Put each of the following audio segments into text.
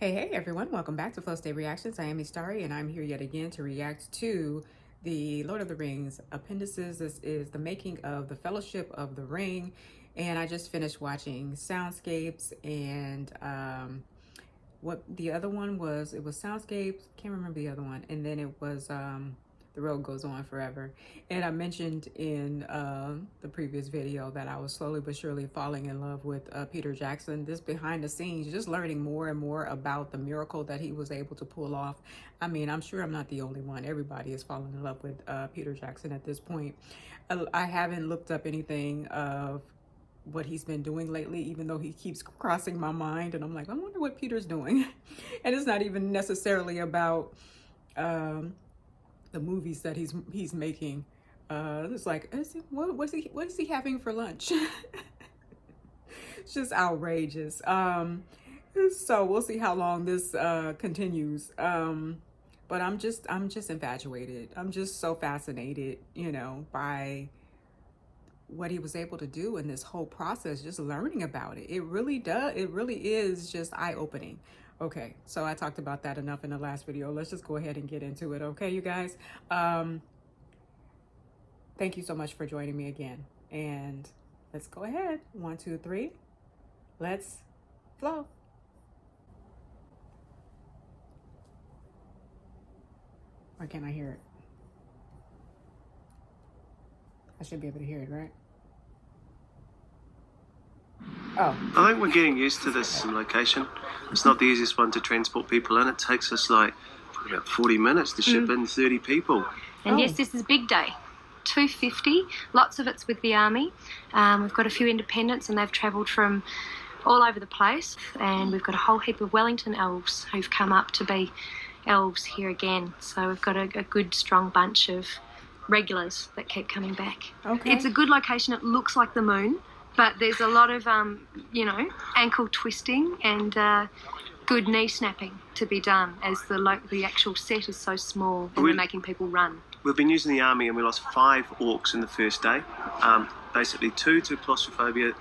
Hey everyone, welcome back to Flow State Reactions. I am Istari and I'm here yet again to react to the Lord of the Rings Appendices. This is the making of the Fellowship of the Ring, and I just finished watching Soundscapes and what the other one was. It was Soundscapes, can't remember the other one, and then it was The Road Goes On Forever. And I mentioned in the previous video that I was slowly but surely falling in love with Peter Jackson. This behind the scenes, just learning more and more about the miracle that he was able to pull off. I mean, I'm sure I'm not the only one. Everybody is falling in love with Peter Jackson at this point. I haven't looked up anything of what he's been doing lately, even though he keeps crossing my mind, and I'm like, I wonder what Peter's doing. And it's not even necessarily about the movies that he's making. It's like, what is he having for lunch? It's just outrageous. So we'll see how long this continues. But I'm just infatuated. I'm just so fascinated, you know, by what he was able to do in this whole process, just learning about it. It really is just eye-opening. Okay, so I talked about that enough in the last video. Let's just go ahead and get into it, okay, you guys? Thank you so much for joining me again. And let's go ahead. 1, 2, 3. Let's flow. Or can I hear it? I should be able to hear it, right? Oh. I think we're getting used to this location. It's not the easiest one to transport people in. It takes us like about 40 minutes to ship in 30 people. And yes, this is big day. 250, lots of it's with the army. We've got a few independents and they've travelled from all over the place. And we've got a whole heap of Wellington elves who've come up to be elves here again. So we've got a good strong bunch of regulars that keep coming back. Okay. It's a good location. It looks like the moon, but there's a lot of, you know, ankle twisting and good knee snapping to be done, as the actual set is so small and we're making people run. We've been using the army and we lost 5 orcs in the first day. Basically 2 to claustrophobia,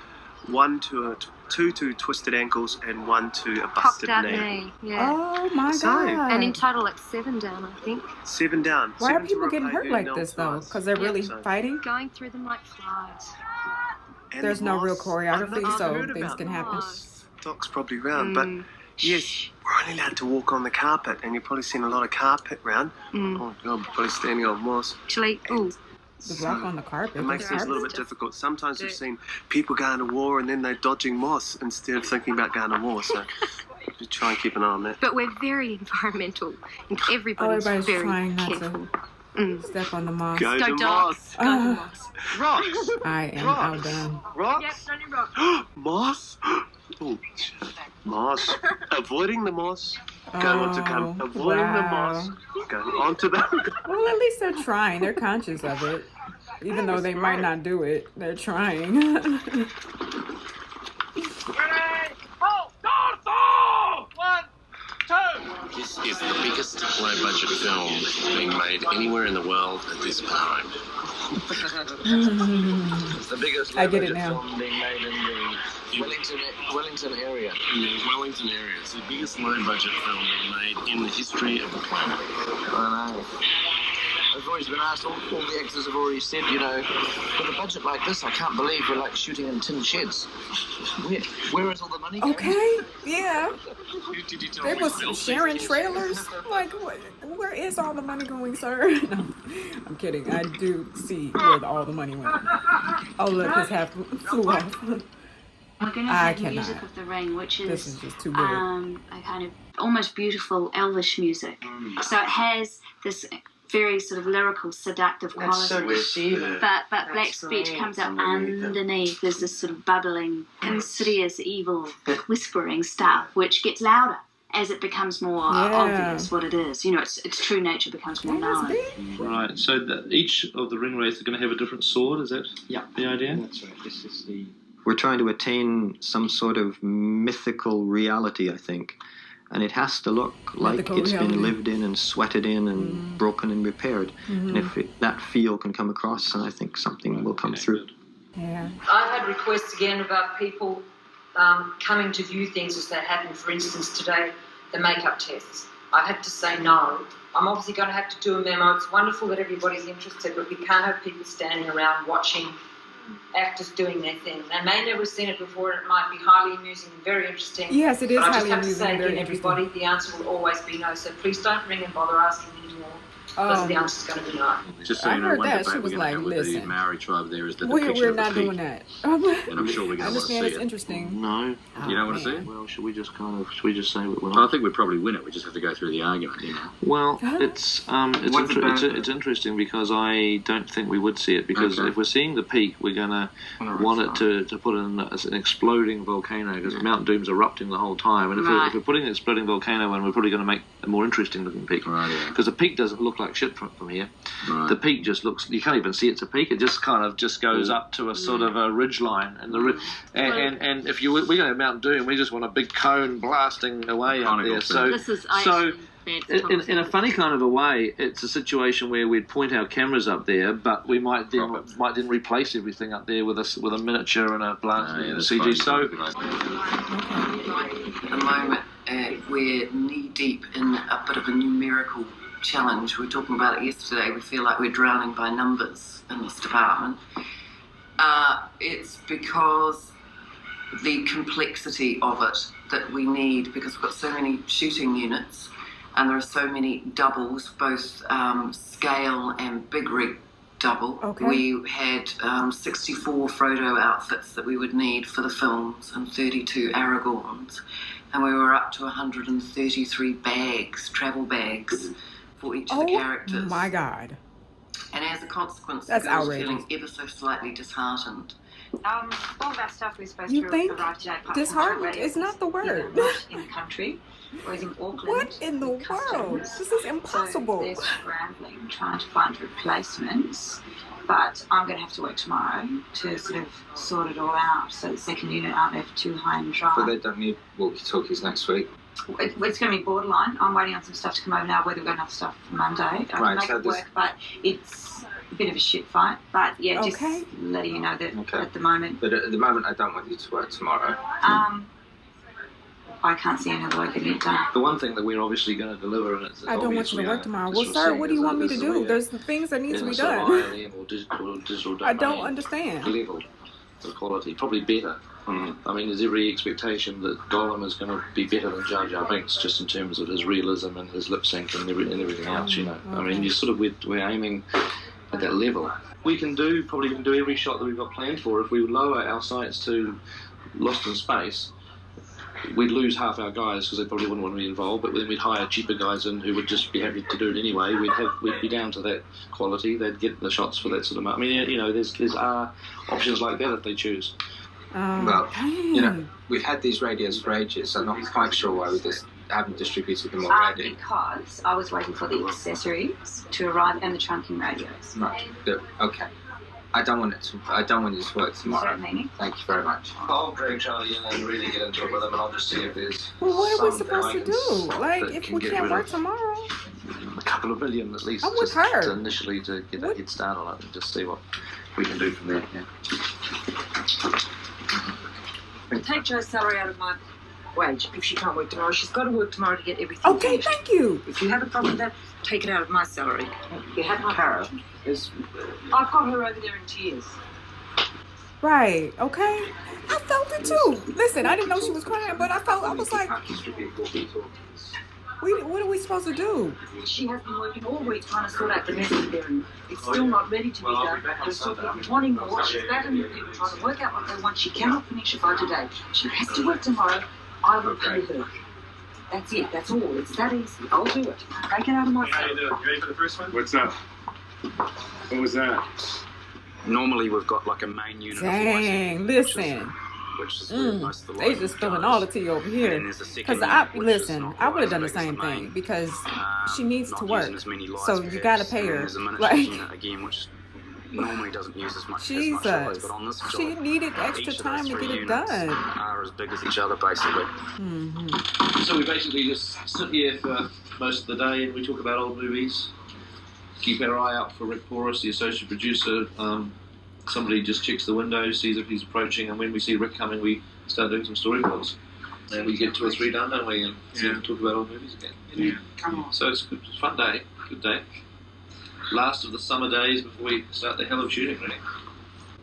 2 to twisted ankles, and 1 to a busted knee. Yeah. Oh my God. And in total it's 7 down, I think. 7 down. Why are people getting hurt like this though? Because they're really fighting? Going through them like flies. And there's no real choreography, so things can happen. Doc's probably round, but yes, we're only allowed to walk on the carpet, and you've probably seen a lot of carpet round. Oh God, we're probably standing on moss. Actually, ooh. The rock on the carpet. It makes things a little bit difficult. Sometimes we've seen people going to war and then they're dodging moss instead of thinking about going to war. So we try and keep an eye on that. But we're very environmental, and everybody's very trying not careful. to step on the moss. Go to moss. Go to moss. Rocks. I am outdone. Rocks. Yep, only rocks. Moss. Oh, moss. Avoiding the moss. Avoiding the moss. Going onto the. Well, at least they're trying. They're conscious of it. Even though they might not do it, they're trying. This is the biggest low-budget film being made anywhere in the world at this time. It's the biggest I get it now. film being made in the Wellington area. In the Wellington area, it's the biggest low-budget film being made in the history of the planet. I know. I've always been asked, all the actors have already said, you know, with a budget like this, I can't believe we're like shooting in tin sheds. Where is all the money going? Okay, yeah. Did you tell They me was Bill sharing 60s? trailers. Like, where is all the money going, sir? No, I'm kidding. I do see where all the money went. Oh, look, his hat flew off. We're going to have Music of the Ring, which This is is just too big. a kind of almost beautiful elvish music. So it has this very sort of lyrical, seductive quality. So receiving. But Black speech comes out underneath. There's this sort of bubbling, insidious, evil, whispering stuff, which gets louder as it becomes more obvious what it is. You know, its true nature becomes more known. Right, so each of the ring wraiths are going to have a different sword, is that the idea? That's right. This is the... We're trying to attain some sort of mythical reality, I think. And it has to look like it's been lived in and sweated in and broken and repaired. And if that feel can come across, then I think something will come through. Yeah. I've had requests again about people coming to view things as they happen. For instance, today the makeup tests. I had to say no. I'm obviously going to have to do a memo. It's wonderful that everybody's interested, but we can't have people standing around watching actors doing their thing. They may never have seen it before. It might be highly amusing and very interesting. Yes, it is but highly amusing. I just have to say again, everybody, the answer will always be no. So please don't ring and bother asking me anymore. Because the answer's going to be no. Just so I you know, heard one that. debate She was we're going to like, have with the listen, Maori tribe there is the we're depiction of the not peak. doing that. And I'm sure we're going I to want to see understand it's it. interesting. No. You don't want to see it? Well, should we just say what we're I think we'd probably win it. We just have to go through the argument, you know. Well, it's interesting because I don't think we would see it, because if we're seeing the peak, we're going to want it to put in as an exploding volcano, because Mount Doom's erupting the whole time, and if we're putting an exploding volcano in, we're probably going to make a more interesting looking peak, because the peak doesn't look like shit from here. The peak just looks, you can't even see it's a peak, it just kind of just goes up to a sort of a ridge line, and and if we're going to Mount Doom, we just want a big cone blasting away up there. So in a funny kind of a way, it's a situation where we'd point our cameras up there, but we might then replace everything up there with a miniature and a blast CG. So at the moment, we're knee deep in a bit of a numerical challenge. We were talking about it yesterday. We feel like we're drowning by numbers in this department. It's because the complexity of it that we need, because we've got so many shooting units and there are so many doubles, both scale and big rig double. We had 64 Frodo outfits that we would need for the films and 32 Aragorns, and we were up to 133 travel bags for each of the characters. Oh my God. And as a consequence, that's the girls outrageous. feeling ever so slightly disheartened. All of our stuff we're supposed You to think arrive today. disheartened is not the word. Not in the country, whereas in Auckland. What in the world? This is impossible. So they're scrambling, trying to find replacements. But I'm going to have to work tomorrow to sort it all out, so the second unit aren't left too high and dry. But they don't need walkie-talkies next week. It's going to be borderline. I'm waiting on some stuff to come over now, whether we've got enough stuff for Monday. I can make it work, but it's a bit of a shit fight. But yeah, just letting you know that at the moment. But at the moment, I don't want you to work tomorrow. I can't see any other way getting it done. The one thing that we're obviously going to deliver, and it's I don't want you to work tomorrow. Well, sir, what do you want me to do? There's the things that need to be done. I don't understand. Level of quality, probably better. I mean, there's every expectation that Gollum is going to be better than Jar Jar Binks, just in terms of his realism and his lip sync and everything else. You know, I mean, we're aiming at that level. We can do every shot that we've got planned for. If we lower our sights to Lost in Space, we'd lose half our guys because they probably wouldn't want to be involved, but then we'd hire cheaper guys in who would just be happy to do it anyway. We'd be down to that quality. They'd get the shots for that sort of money. I mean, you know, there's options like that if they choose. Well, you know, we've had these radios for ages. I'm not quite sure why we just haven't distributed them already. Because I was waiting for the accessories to arrive and the trunking radios. Right. Okay. I don't want you to work tomorrow. Thank you very much. I'll drag Charlie in and really get into it with him, and I'll just see if there's. Well, what are we supposed to do? Like, if we can't work tomorrow? A couple of million at least. I'm with her. To initially to get a head start on it and just see what we can do from there. Yeah. Take Jo's salary out of my wage if she can't work tomorrow. She's got to work tomorrow to get everything. Okay, finished. thank you. If you have a problem with that, take it out of my salary. You have my Cara is. I've got her over there in tears. Right, okay. I felt it too. Listen, I didn't know she was crying, but I was like, what are we supposed to do? She has been working all week trying to sort out the mess there, and it's still not ready to be done. There's still people wanting more. She's battling with people trying to work out what they want. She cannot finish it by today. She has to work tomorrow. I will pay her. That's it. That's all. It's that easy. I'll do it. Take it out of my How you doing? You ready for the first one? What's up? What was that? Normally we've got like a main unit. Dang, listen. Which is most of the they just spilling all the tea over here. Because I would have done the same thing because she needs to work. So you got to pay her. Like, again, which normally doesn't use as much Jesus. but on this She needed extra time to get it done. Are as big as each other, basically. So we basically just sit here for most of the day and we talk about old movies. Keep our eye out for Rick Porras, the associate producer. Somebody just checks the window, sees if he's approaching, and when we see Rick coming, we start doing some storyboards. and we get 2 or 3 done, don't we? And talk about old movies again. Yeah. So it's a fun day, good day. Last of the summer days before we start the hell of shooting, really.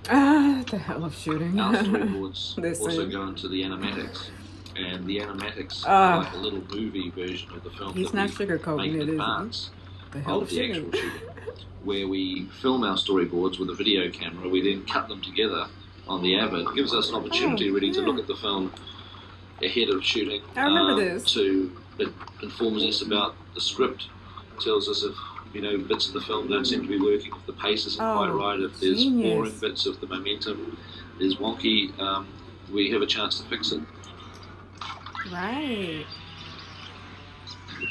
The hell of shooting. Our storyboards also go into the animatics, and the animatics are like a little movie version of the film. He's not sugarcoating it, is he? The hell of the shooting. actual shooting, where we film our storyboards with a video camera. We then cut them together on the Avid. It gives us an opportunity really to look at the film ahead of shooting. I remember this. It informs us about the script, tells us if bits of the film don't seem to be working, if the pace isn't quite right, if there's boring bits, if the momentum is wonky, we have a chance to fix it. Right.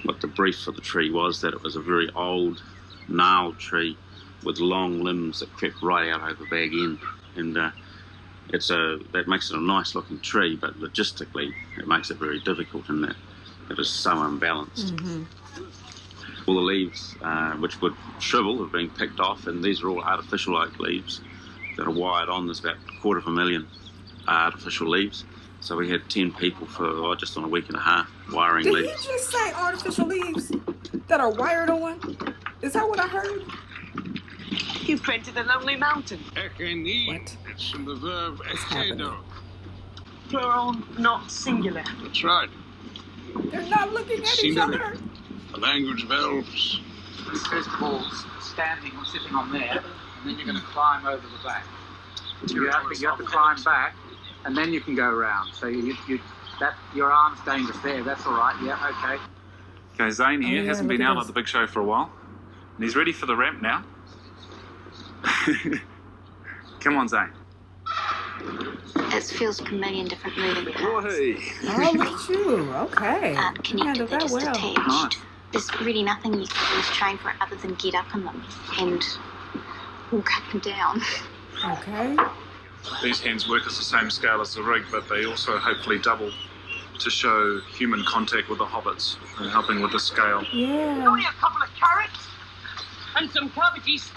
What the brief for the tree was, that it was a very old, gnarled tree with long limbs that crept right out over the bag end, and that makes it a nice looking tree, but logistically it makes it very difficult in that it is so unbalanced. Mm-hmm. All the leaves which would shrivel have been picked off, and these are all artificial oak leaves that are wired on. There's about 250,000 artificial leaves. So we had 10 people for just on a week and a half wiring leaves. Did he just say artificial leaves that are wired on? Is that what I heard? You've printed a lonely mountain. What? It's from the verb eccedo. Plural, not singular. That's right. They're not looking at each other. The language of elves. First of all, standing or sitting on there, and then you're going to climb over the back. You have to climb back, and then you can go around. So your arm's dangerous there. That's all right. Yeah, okay. Okay, Zane here hasn't been out at the big show for a while, and he's ready for the ramp now. Come on, Zane. It feels like a million different moving parts. Oh, look at you. Okay. Aren't connected, they're just attached. Nice. There's really nothing you can use train for other than get up in them and walk up and down. Okay. These hands work as the same scale as the rig, but they also hopefully double to show human contact with the hobbits and helping with the scale. Yeah. Only a couple of carrots and some cabbages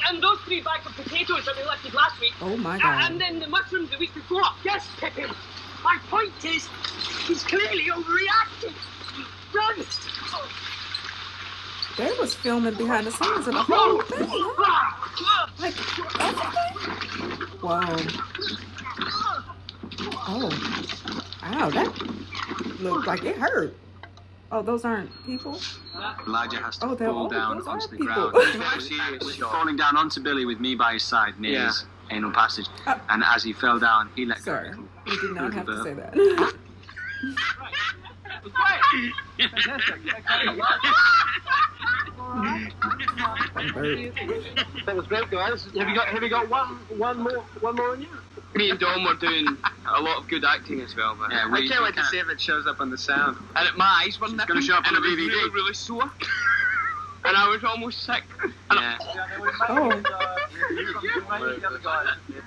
and those 3 bags of potatoes that we lifted last week. Oh my God. And then the mushrooms the week before. Yes, Pippin. My point is, he's clearly overreacting. Run! They was filming behind the scenes of the whole thing, huh? Like, everything? Wow. Oh. Ow, that looked like it hurt. Oh, those aren't people? Elijah has to fall down onto the people. ground. She's falling down onto Billy with me by his side near his anal passage. And as he fell down, he let go. You did not have to say that. That was great, guys. Have you got one more in you? Me and Dom were doing a lot of good acting as well, but yeah, I can't wait to see if it shows up on the sound. And at my eyes were nipping, going to show up on and the it was DVD. really, really sore. And I was almost sick. And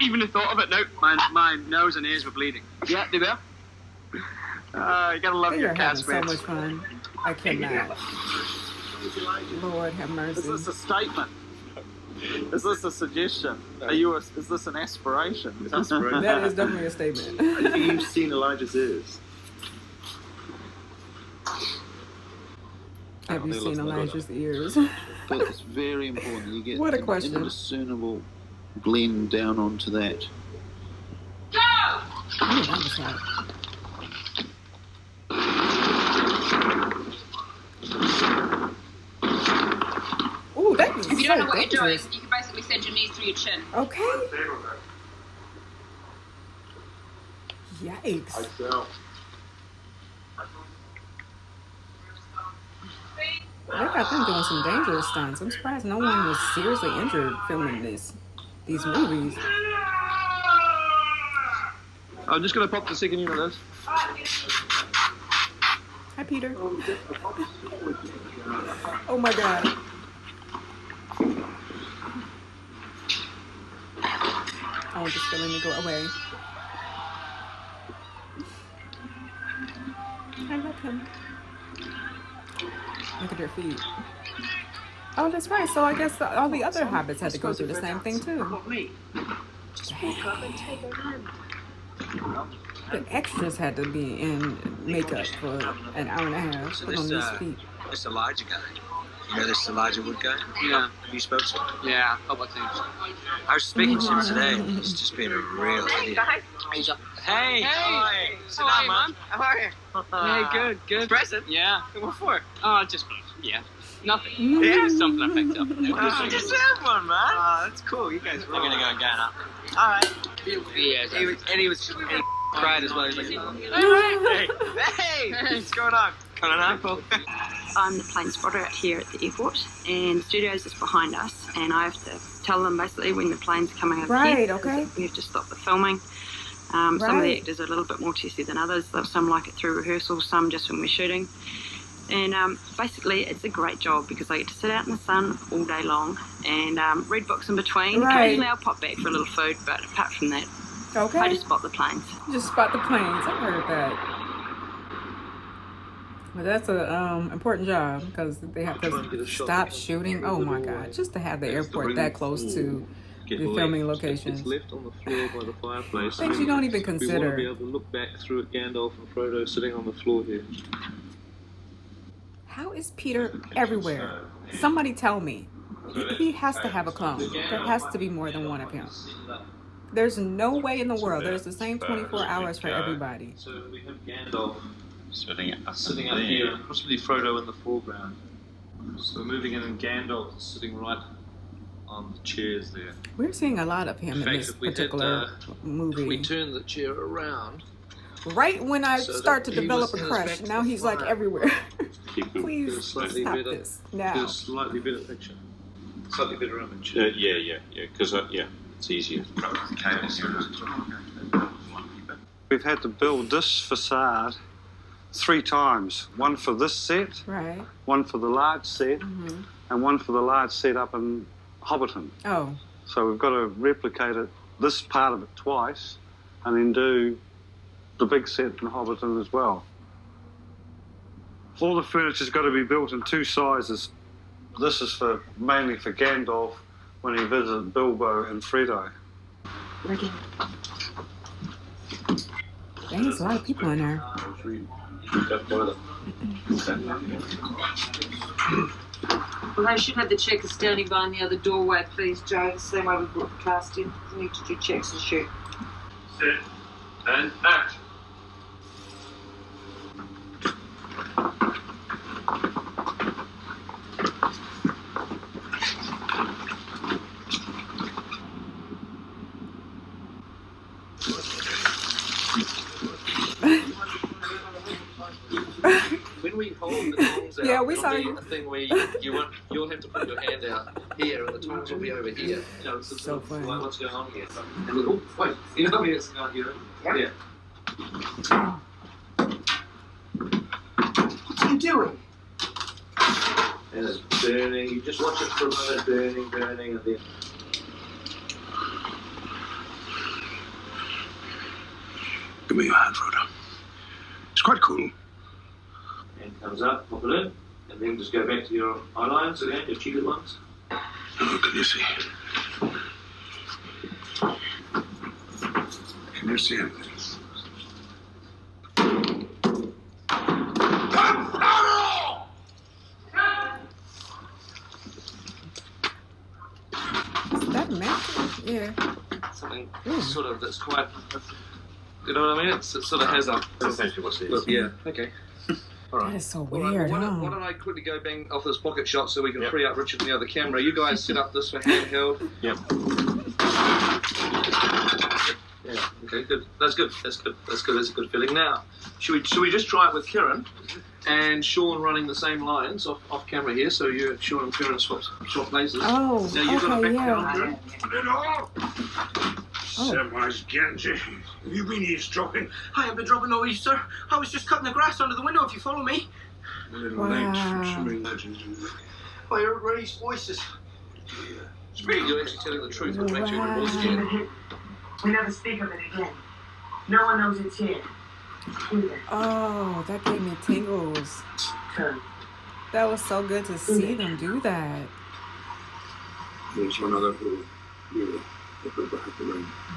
even the thought of it now. My nose and ears were bleeding. Yeah, they were. You gotta love They your are having so castmates. much fun. I cannot. Lord have mercy. Is this a statement? Is this a suggestion? Is this an aspiration? That is definitely a statement. You've seen Elijah's ears. Have you seen Elijah's ears? But it's very important. You get What a question. an indiscernible blend down onto that. Oh, that was hot. Ooh, that was If you don't know what you're doing, dangerous. you can basically send your knees through your chin. Okay. Yikes. They got them doing some dangerous stunts. I'm surprised no one was seriously injured filming these movies. I'm just going to pop the second unit of this. Hi, Peter. Oh my God. I want this feeling to go away. I love him. Look at their feet. Oh, that's right. So I guess all the other hobbits had to go through the same thing too. Just walk up and take her hand. The extras had to be in makeup for an hour and a half. So Put on these feet. this Elijah guy. You know this Elijah Wood guy? Yeah. Have you spoke to him? Yeah, a couple of things. I was speaking to him today. He's just been a real idiot. He's up. Hey! Hi! Sit How are down, you, man. How are you? Hey, good, good. Present? Yeah. What for? Oh, just, yeah. Nothing. Yeah. Something I picked up. Wow, just have one, man. That's cool. You guys are gonna go and get up. All right. He was cried as well. He was like, Hey! What's going on? Coming on, Paul? I'm the plane spotter out here at the airport, and the studio's just behind us, and I have to tell them basically when the plane's coming over here. Okay. We have to stop the filming. Some of the actors are a little bit more testy than others. Some like it through rehearsals, some just when we're shooting. And basically, it's a great job because I get to sit out in the sun all day long and read books in between. Occasionally, I'll pop back for a little food, but apart from that, I just spot the planes. Just spot the planes. I heard that. But that's a important job because they have to stop shooting. Oh my God! Just to have the airport that close to the filming locations. It's left on the floor by the fireplace. Things you don't even We want consider. to be able to look back through at Gandalf and Frodo sitting on the floor here. How is Peter everywhere? Somebody tell me. He has to have a clone. There has to be more than one of him. There's no way in the world. There's the same 24 hours for everybody. So we have Gandalf Sitting up here, and possibly Frodo in the foreground. So we're moving in, and Gandalf is sitting right on the chairs there. We're seeing a lot of him In in fact, this if we particular movie. If we turn the chair around, Right when I so start to that he develop a was crush, back to now the he's like fire. everywhere. get Please a slightly stop better, this get now. a slightly better picture, slightly better image. Yeah, because it's easier. We've had to build this facade 3 times. One for this set, Right. one for the large set, and one for the large set up in Hobbiton. Oh. So we've got to replicate it, this part of it twice, and then do the big set in Hobbiton as well. All the furniture's got to be built in 2 sizes. This is mainly for Gandalf when he visits Bilbo and Frodo. Dang, there's a lot of people in there. Well, they should have the checkers standing by in the other doorway, please, Joe. The same way we brought the cast in. We need to do checks and shoot. Sit and act. When we hold the tongs out, Yeah, we saw it'll be you. a thing where you'll have to put your hand out here, and the tongs will be over here. You know, it's So funny. like what's going on here. And we, oh, wait, you know it's going here. Yeah. What are you doing? And it's burning. You just watch it for a moment, burning, and then. Give me your hand, Frodo. It's quite cool. Hand comes up, pop it in, and then just go back to your eyelines again, your cheeked ones. Oh, can you see? Can you see him? Is that magic? Yeah. Something sort of that's quite. You know what I mean? It sort of has a. That's essentially what it is. Yeah. Okay. All right. That is so All right, weird, well, huh? why don't I quickly go bang off this pocket shot so we can free up Richard from the other camera? You guys set up this for handheld. Yep. Yeah. Okay. Good. That's good. That's good. That's good. That's a good feeling. Now, should we just try it with Kieran and Sean running the same lines off camera here? So you, Sean and Kieran swap places. Oh, now you've got a okay, back yeah. Kieran. Samwise Gamgee, have you been eavesdropping? I haven't been dropping no eaves, sir. I was just cutting the grass under the window, if you follow me. Little Wow. legs from swimming legends. I heard Ray's voices. You're actually telling the truth, which makes you a voice again. We never speak of it again. No one knows it's here. Either. Oh, that gave me tingles. Turn. That was so good to see them do that. There's one other who.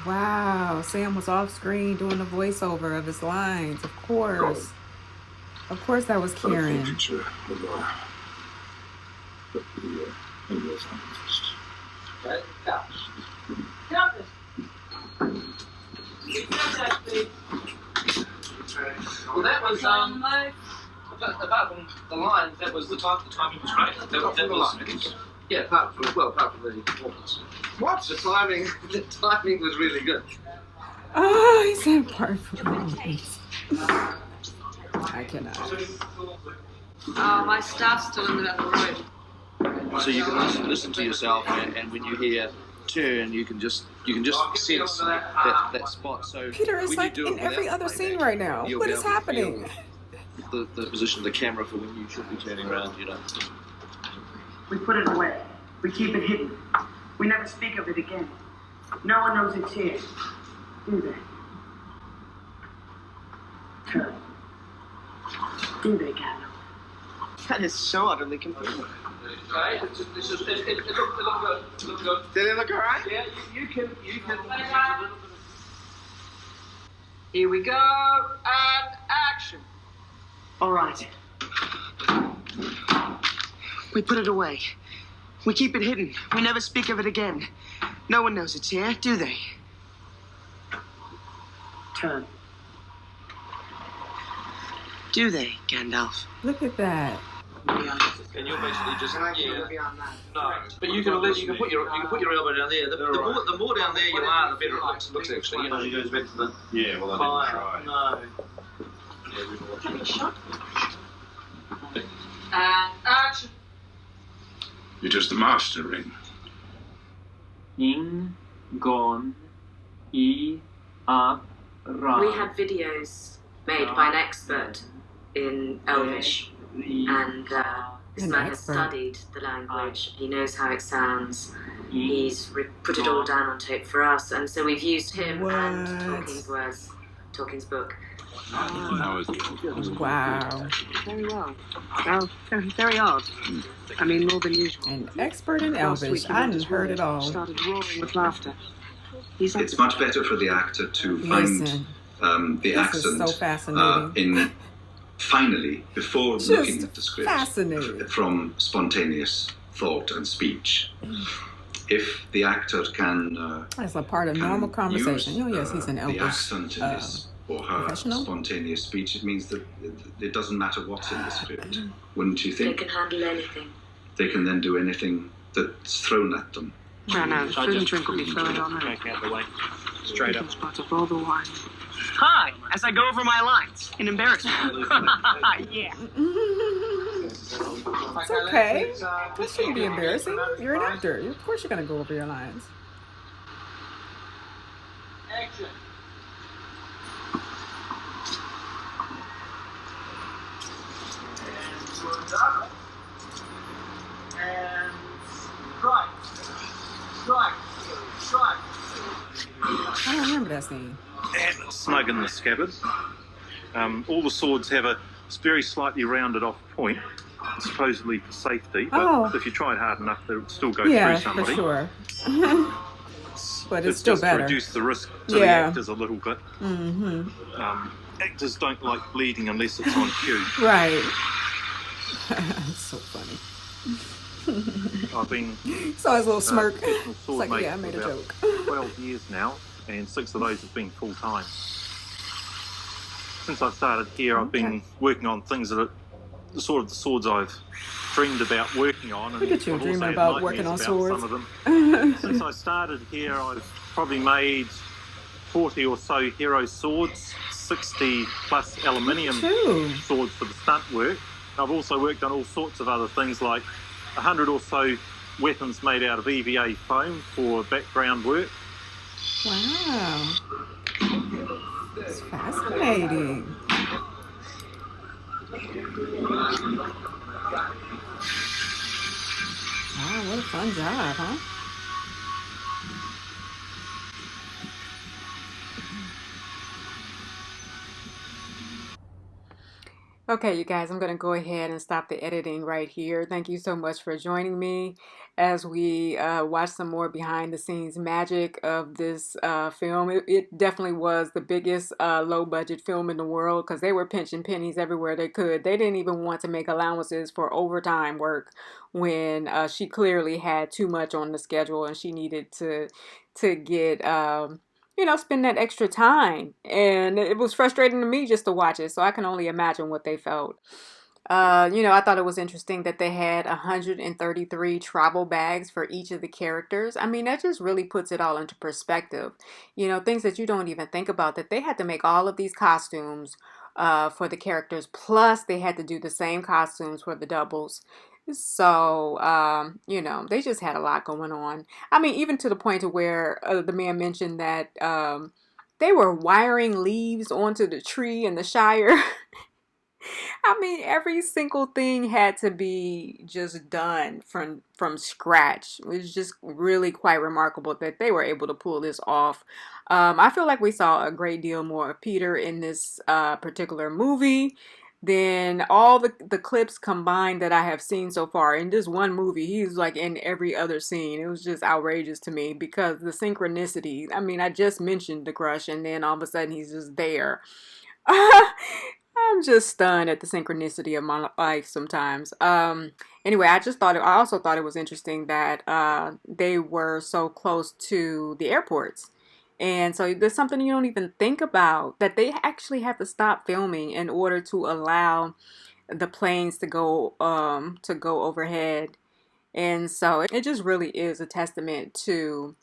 Wow, Sam was off screen doing the voiceover of his lines. Of course. Of course that was Kieran. Well, that was apart from the lines, that was the timing was great. That was yeah, apart from the performance. What? The timing was really good. Oh, he said apart from the lines. I cannot. Oh, my staff's still in the other room. So you can listen to yourself, and when you hear turn, you can just sense that spot. So Peter is like in every other scene right now. What is happening? The position of the camera for when you should be turning around, you know. We put it away. We keep it hidden. We never speak of it again. No one knows it's here, do they? Turn. Do they, Gandalf? That is so utterly confusing. Okay, it looked good. Did it look alright? Yeah, you can. Here we go, and action. All right. We put it away. We keep it hidden. We never speak of it again. No one knows it's here, do they? Turn. Do they, Gandalf? Look at that. And you're basically just no, but you can put your elbow down there. The more down there you are, the better it looks actually. You know, it goes back to the fire. No. And action. You're just a mastering. In, gone, up, right. We had videos made by an expert in Elvish, and this man has studied the language. He knows how it sounds. He's put it all down on tape for us, and so we've used him and Tolkien's book. Wow. Very well. Well, very odd. I mean, more than usual. An expert in Elvish. I hadn't heard it all. Started roaring with laughter. It's much better for the actor to find the accent so fascinating. Finally, before Just looking at the script, fascinating. from spontaneous thought and speech. If the actor can That's a part of normal conversation. use, Oh, yes, he's an the Elvish accent in his or her professional. spontaneous speech, it means that it doesn't matter what's in the script. Wouldn't you They think? can handle anything. They can then do anything that's thrown at them. No, food and drink will be flowing on there. Out the way. Straight up. Spot of all the wine. Hi, as I go over my lines in embarrassment. Yeah. It's okay. This shouldn't be embarrassing. You're an actor. Of course you're going to go over your lines. Action. And strike. I don't remember that scene. And snug in the scabbard. All the swords have a very slightly rounded off point, supposedly for safety, but if you tried hard enough, they would still go through somebody. For sure. But it's still just better. Reduce the risk to the actors a little bit. Actors don't like bleeding unless it's on cue. Right. It's so funny. I've been saw his little smirk. It's like, yeah, I made a joke. 12 years now, and 6 of those have been full time. Since I started here, I've been working on things that are the swords I've dreamed about working on. And Look at you I've dreaming also had about working on nightmares swords. about some of them. Since I started here, I've probably made 40 or so hero swords, 60 plus aluminium swords for the stunt work. I've also worked on all sorts of other things, like 100 or so weapons made out of EVA foam for background work. Wow. It's fascinating. Wow, what a fun job, huh? Okay, you guys, I'm going to go ahead and stop the editing right here. Thank you so much for joining me as we watch some more behind the scenes magic of this film. It definitely was the biggest low budget film in the world because they were pinching pennies everywhere they could. They didn't even want to make allowances for overtime work when she clearly had too much on the schedule and she needed to get you know, spend that extra time. And it was frustrating to me just to watch it. So I can only imagine what they felt. You know, I thought it was interesting that they had 133 travel bags for each of the characters. I mean, that just really puts it all into perspective. You know, things that you don't even think about, that they had to make all of these costumes for the characters. Plus, they had to do the same costumes for the doubles. So, you know, they just had a lot going on. I mean, even to the point to where the man mentioned that they were wiring leaves onto the tree in the Shire. I mean, every single thing had to be just done from scratch. It was just really quite remarkable that they were able to pull this off. I feel like we saw a great deal more of Peter in this particular movie than all the clips combined that I have seen so far. In this one movie, he's like in every other scene. It was just outrageous to me because the synchronicity. I mean, I just mentioned the crush and then all of a sudden he's just there. I'm just stunned at the synchronicity of my life sometimes. Anyway, I also thought it was interesting that they were so close to the airports. And so there's something you don't even think about, that they actually have to stop filming in order to allow the planes to go overhead. And so it just really is a testament to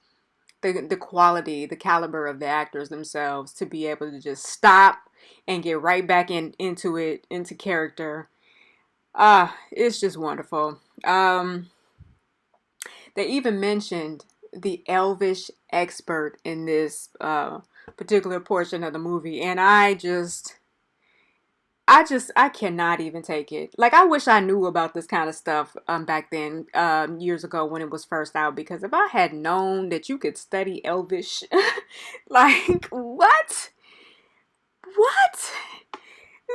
the quality, the caliber of the actors themselves to be able to just stop and get right back into character. It's just wonderful. They even mentioned the Elvish expert in this particular portion of the movie, and I cannot even take it. Like, I wish I knew about this kind of stuff back then, years ago when it was first out, because if I had known that you could study Elvish, like, what?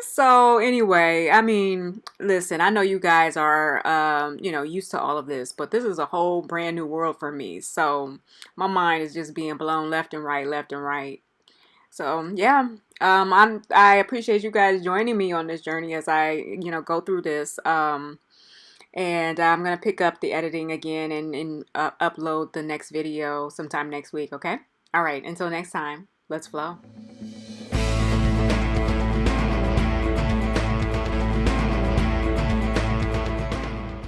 So anyway, I mean, listen, I know you guys are, you know, used to all of this, but this is a whole brand new world for me. So my mind is just being blown left and right, left and right. So yeah, I appreciate you guys joining me on this journey as I, you know, go through this. And I'm gonna pick up the editing again and upload the next video sometime next week. Okay. All right. Until next time, let's flow.